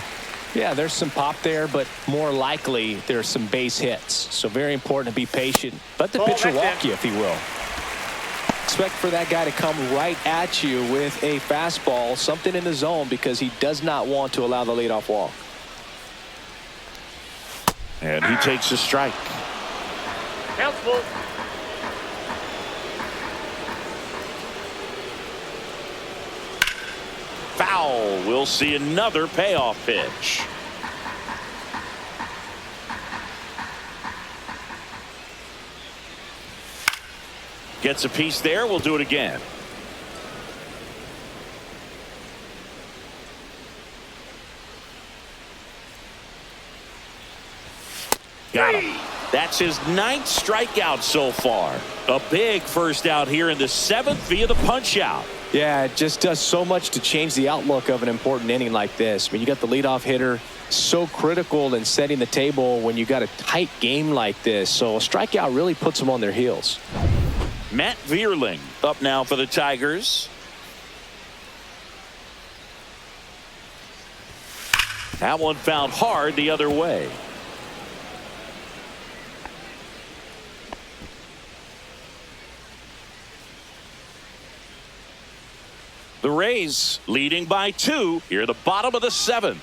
Yeah, there's some pop there, but more likely there's some base hits. So very important to be patient. Let the pitcher walk you, if he will. Expect for that guy to come right at you with a fastball, something in the zone, because he does not want to allow the leadoff walk. And he takes a strike. Count's full. Foul. We'll see another payoff pitch. Gets a piece there. We'll do it again. Got him. That's his 9th strikeout so far. A big first out here in the 7th via the punch out. Yeah, it just does so much to change the outlook of an important inning like this. I mean, you got the leadoff hitter, so critical in setting the table when you got a tight game like this. So a strikeout really puts them on their heels. Matt Vierling up now for the Tigers. That one fouled hard the other way. The Rays leading by 2 here at the bottom of the 7th.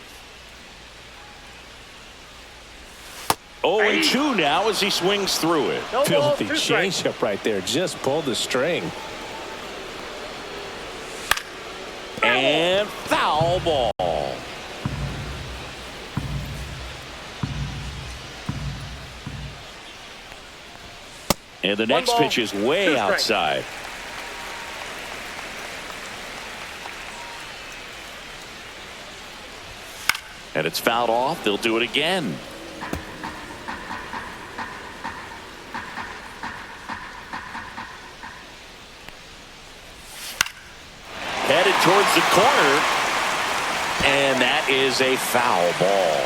0-2 now as he swings through it. No ball, Filthy 2 strikes. changeup right there. Just pulled the string. And foul ball. And the next ball, pitch is 2 way strikes. outside. And it's fouled off. They'll do it again. Headed towards the corner. And that is a foul ball.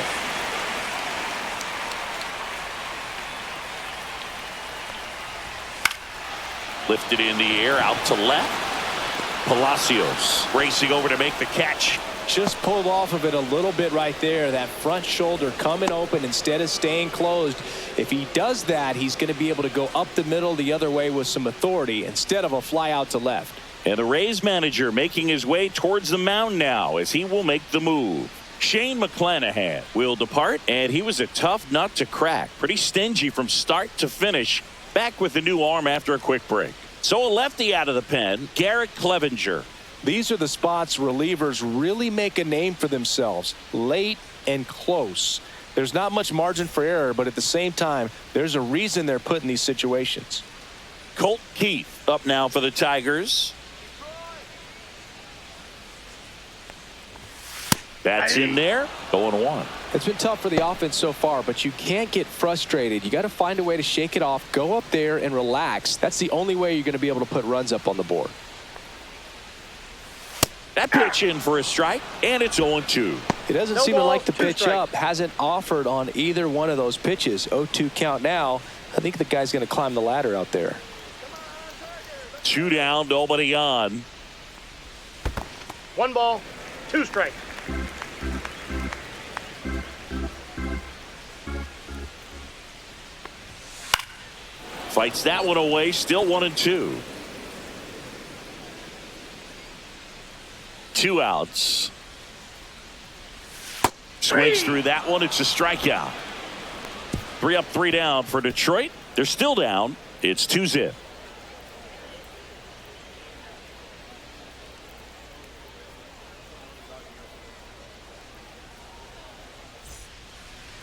Lifted in the air out to left. Palacios racing over to make the catch. Just pulled off of it a little bit right there. That front shoulder coming open instead of staying closed. If he does that, he's going to be able to go up the middle the other way with some authority instead of a fly out to left. And the Rays manager making his way towards the mound now as he will make the move. Shane McClanahan will depart, and he was a tough nut to crack. Pretty stingy from start to finish. Back with the new arm after a quick break. So a lefty out of the pen, Garrett Clevenger. These are the spots relievers really make a name for themselves. Late and close. There's not much margin for error, but at the same time, there's a reason they're put in these situations. Colt Keith up now for the Tigers. That's in there. 0-1. It's been tough for the offense so far, but you can't get frustrated. You got to find a way to shake it off, go up there and relax. That's the only way you're going to be able to put runs up on the board. That pitch in for a strike, and it's 0-2. He doesn't No seem to ball, like the 2 pitch strikes. up. Hasn't offered on either one of those pitches. 0-2 count now. I think the guy's going to climb the ladder out there. 2 down, nobody on. 1 ball, 2 strikes. Fights that one away, still 1-2. 2 outs. Swings through that one. It's a strikeout. 3 up, 3 down for Detroit. They're still down. It's 2-0.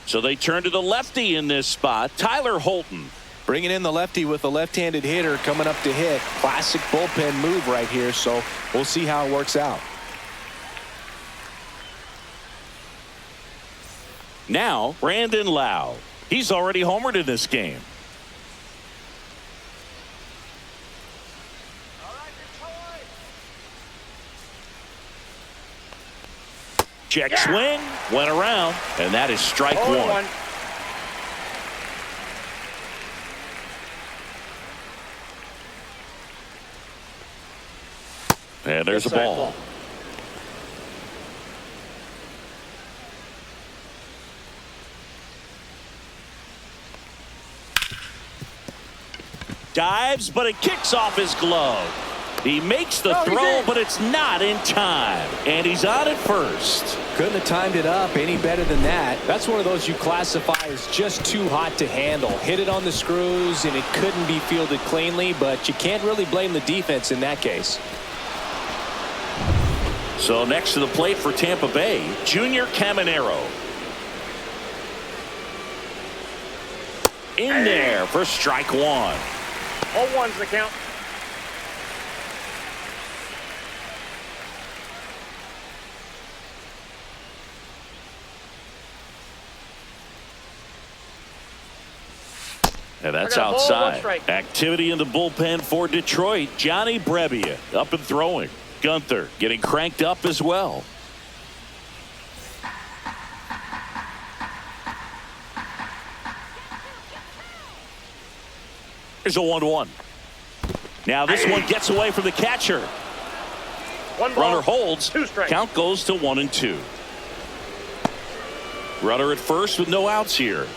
So they turn to the lefty in this spot, Tyler Holton. Bringing in the lefty with a left-handed hitter coming up to hit. Classic bullpen move right here, so we'll see how it works out. Now, Brandon Lau. He's already homered in this game. Check swing, went around, and that is strike one. And there's a ball. Dives, but it kicks off his glove. He makes the throw, but it's not in time. And he's on at first. Couldn't have timed it up any better than that. That's one of those you classify as just too hot to handle. Hit it on the screws, and it couldn't be fielded cleanly, but you can't really blame the defense in that case. So next to the plate for Tampa Bay, Junior Caminero. In there for strike one. 0-1's the count. And that's outside. Activity in the bullpen for Detroit. Johnny Brebbia up and throwing. Gunther getting cranked up as well. Here's a 1-1. Now this one gets away from the catcher. Runner holds. Count goes to 1-2. Runner at first with no outs here.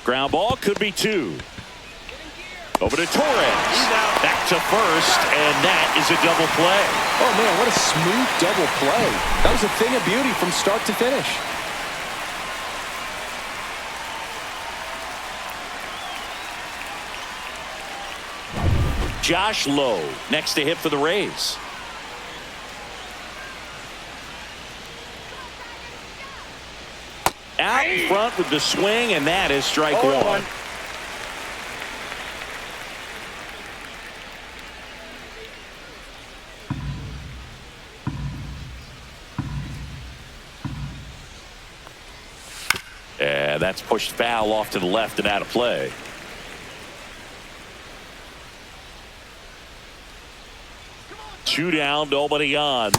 Ground ball, could be 2. Over to Torres. Back to first, and that is a double play. Oh, man, what a smooth double play. That was a thing of beauty from start to finish. Josh Lowe next to hit for the Rays. Out in front with the swing, and that is strike one. And that's pushed foul off to the left and out of play. Two down, nobody on.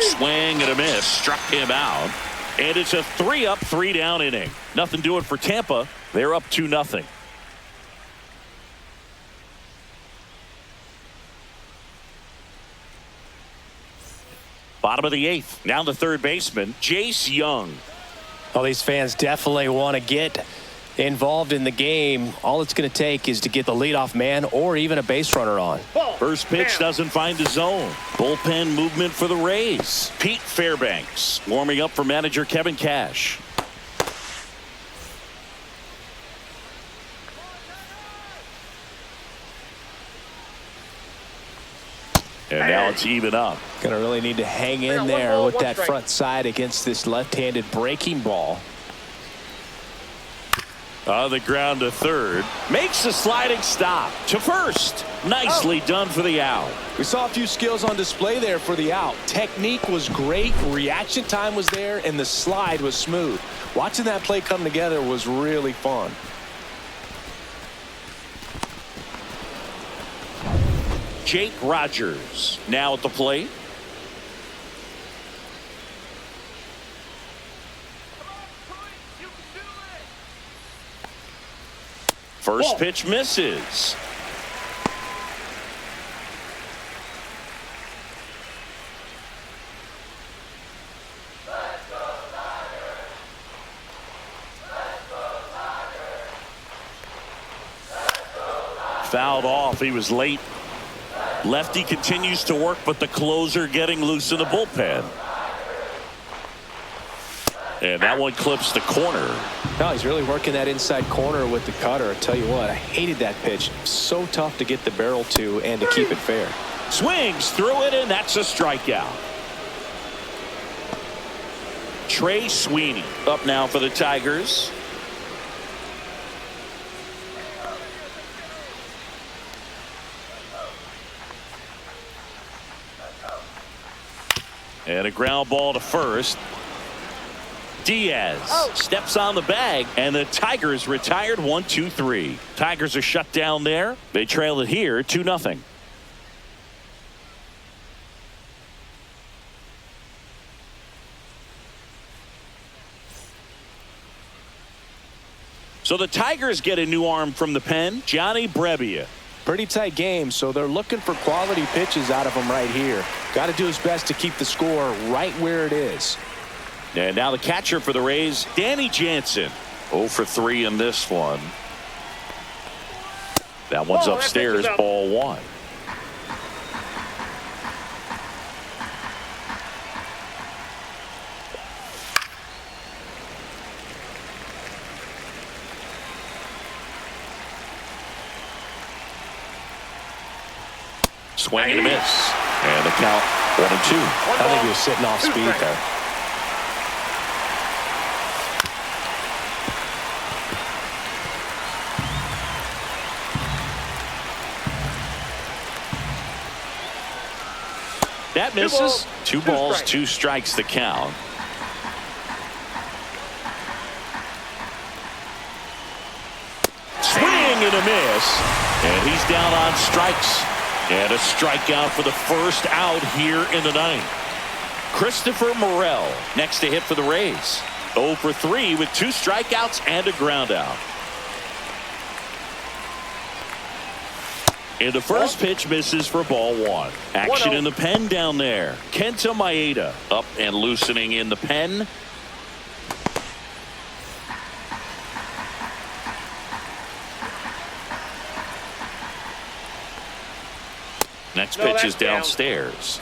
Swing and a miss, struck him out. And it's a 3 up, 3 down inning. Nothing doing for Tampa. They're up 2-0. Bottom of the 8th. Now the third baseman, Jace Young. Well, these fans definitely want to get involved in the game. All it's going to take is to get the leadoff man or even a base runner on. First pitch doesn't find the zone. Bullpen movement for the Rays. Pete Fairbanks warming up for manager Kevin Cash. And now it's even up. Gonna really need to hang in there with that front side against this left-handed breaking ball. On the ground to third. Makes a sliding stop to first. Nicely done for the out. We saw a few skills on display there for the out. Technique was great. Reaction time was there. And the slide was smooth. Watching that play come together was really fun. Jake Rogers now at the plate. First pitch misses. Fouled off. He was late Lefty continues to work, but the closer getting loose in the bullpen. And that one clips the corner. No, he's really working that inside corner with the cutter. I tell you what, I hated that pitch. So tough to get the barrel to and to keep it fair. Swings through it, and that's a strikeout. Trey Sweeney up now for the Tigers. And a ground ball to first. Diaz steps on the bag, and the Tigers retired 1-2-3. Tigers are shut down there. They trail it here 2-0. So the Tigers get a new arm from the pen, Johnny Brebbia. Pretty tight game, so they're looking for quality pitches out of him right here. Got to do his best to keep the score right where it is. And now the catcher for the Rays, Danny Jansen. 0 for 3 in this one. That one's upstairs, ball 1. Swing and a miss. And the count 1-2. I think he was sitting off speed there. That misses. 2 balls, 2 strikes the count. Swing and a miss. And he's down on strikes. And a strikeout for the first out here in the ninth. Christopher Morel next to hit for the Rays. 0 for 3 with 2 strikeouts and a ground out. And the first pitch misses for ball 1. Action in the pen down there. Kenta Maeda up and loosening in the pen. Next pitch is downstairs.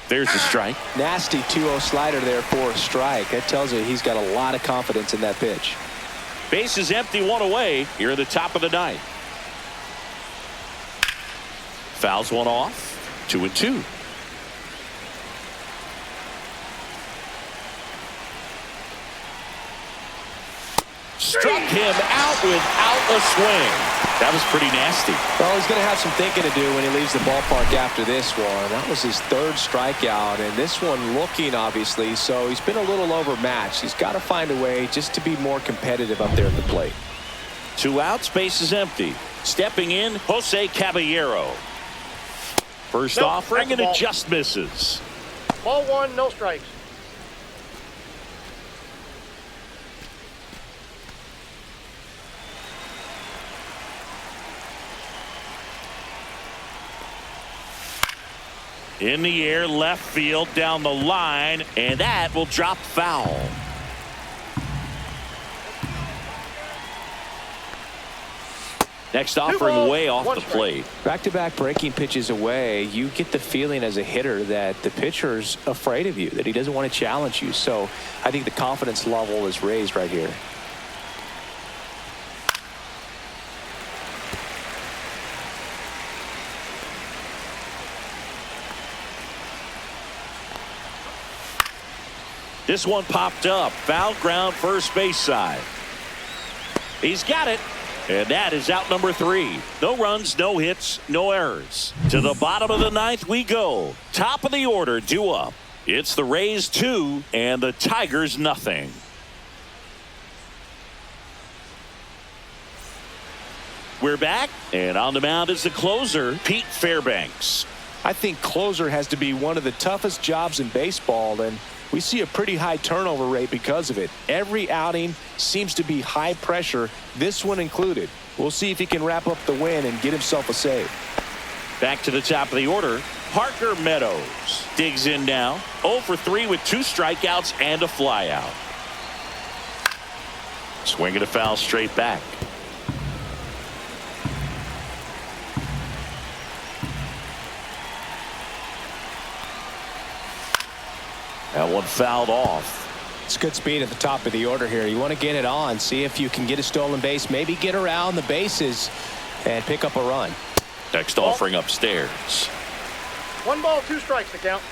There's a strike. Nasty 2-0 slider there for a strike. That tells you he's got a lot of confidence in that pitch. Base is empty, 1 away here at the top of the ninth. Fouls one off. 2-2. Struck him out without a swing. That was pretty nasty. Well, he's going to have some thinking to do when he leaves the ballpark after this one. That was his 3rd strikeout, and this one looking, obviously, so he's been a little overmatched. He's got to find a way just to be more competitive up there at the plate. 2 outs, base is empty. Stepping in, Jose Caballero. First offering, and it just misses. Ball 1, no strikes. In the air, left field, down the line, and that will drop foul. Next offering way off the plate. Back-to-back breaking pitches away, you get the feeling as a hitter that the pitcher's afraid of you, that he doesn't want to challenge you. So I think the confidence level is raised right here. This one popped up. Foul ground, first base side. He's got it. And that is out number 3. No runs, no hits, no errors. To the bottom of the ninth we go. Top of the order, due up. It's the Rays 2 and the Tigers nothing. We're back, and on the mound is the closer, Pete Fairbanks. I think closer has to be one of the toughest jobs in baseball, and we see a pretty high turnover rate because of it. Every outing seems to be high pressure, this one included. We'll see if he can wrap up the win and get himself a save. Back to the top of the order, Parker Meadows digs in now. 0 for 3 with 2 strikeouts and a flyout. Swing and a foul straight back. That one fouled off. It's good speed at the top of the order here. You want to get it on, see if you can get a stolen base, maybe get around the bases and pick up a run. Next offering upstairs. 1 ball, 2 strikes to count.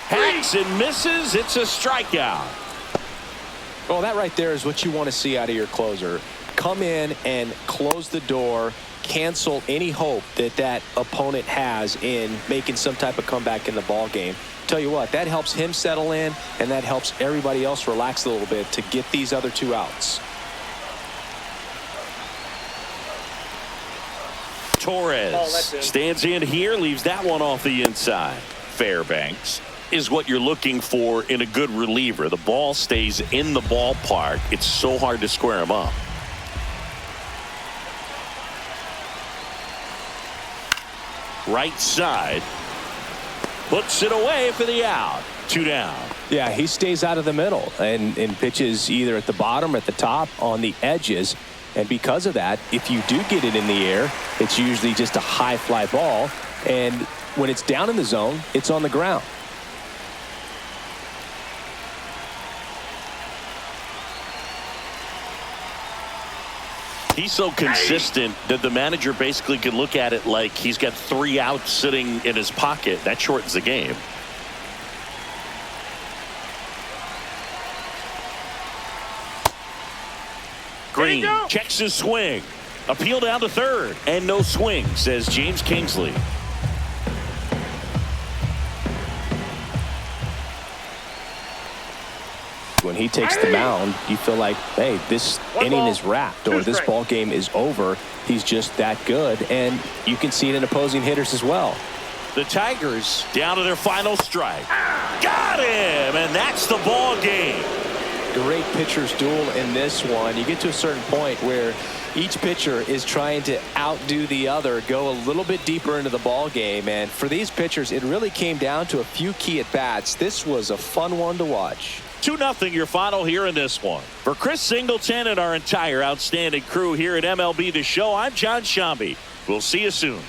Hacks and misses. It's a strikeout. Well, that right there is what you want to see out of your closer. Come in and close the door, cancel any hope that that opponent has in making some type of comeback in the ball game. Tell you what, that helps him settle in, and that helps everybody else relax a little bit to get these other 2 outs. Torres stands in here, leaves that one off the inside. Fairbanks is what you're looking for in a good reliever. The ball stays in the ballpark. It's so hard to square him up. Right side. Puts it away for the out. 2 down. Yeah, he stays out of the middle and pitches either at the bottom or at the top on the edges. And because of that, if you do get it in the air, it's usually just a high fly ball. And when it's down in the zone, it's on the ground. He's so consistent that the manager basically can look at it like he's got 3 outs sitting in his pocket. That shortens the game. Green checks his swing. Appeal down to third. And no swing, says James Kingsley. When he takes the mound, you feel like, hey, this inning is wrapped, or this ball game is over. He's just that good, and you can see it in opposing hitters as well. The Tigers down to their final strike. Got him, and that's the ball game. Great pitcher's duel in this one. You get to a certain point where each pitcher is trying to outdo the other, go a little bit deeper into the ball game, and for these pitchers, it really came down to a few key at-bats. This was a fun one to watch. 2-0 your final here in this one. For Chris Singleton and our entire outstanding crew here at MLB The Show, I'm John Shambi. We'll see you soon.